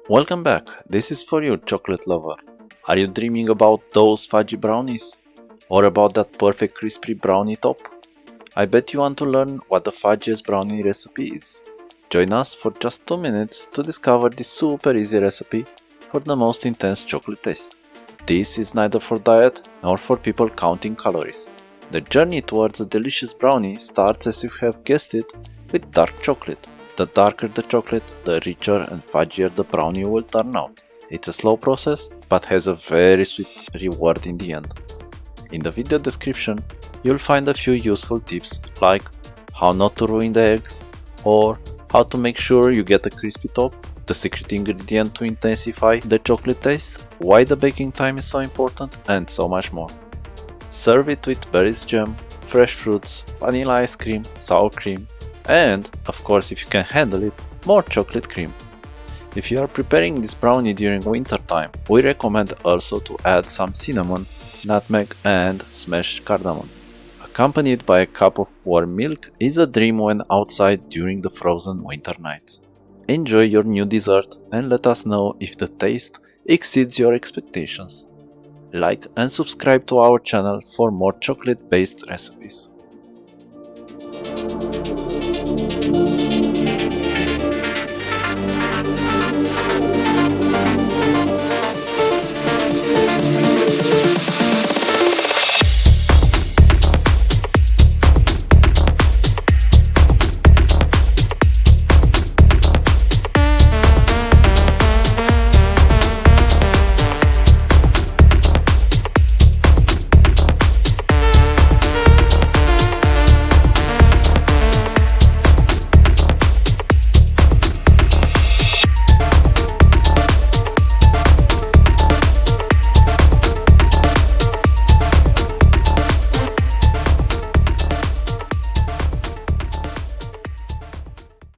Welcome back, this is for you, chocolate lover. Are you dreaming about those fudgy brownies? Or about that perfect crispy brownie top? I bet you want to learn what the fudgiest brownie recipe is. Join us for just 2 minutes to discover this super easy recipe for the most intense chocolate taste. This is neither for diet nor for people counting calories. The journey towards a delicious brownie starts, as you have guessed it, with dark chocolate. The darker the chocolate, the richer and fudgier the brownie will turn out. It's a slow process, but has a very sweet reward in the end. In the video description, you'll find a few useful tips like how not to ruin the eggs, or how to make sure you get a crispy top, the secret ingredient to intensify the chocolate taste, why the baking time is so important, and so much more. Serve it with berries jam, fresh fruits, vanilla ice cream, sour cream, and, of course if you can handle it, more chocolate cream. If you are preparing this brownie during winter time, we recommend also to add some cinnamon, nutmeg and smashed cardamom. Accompanied by a cup of warm milk is a dream when outside during the frozen winter nights. Enjoy your new dessert and let us know if the taste exceeds your expectations. Like and subscribe to our channel for more chocolate-based recipes.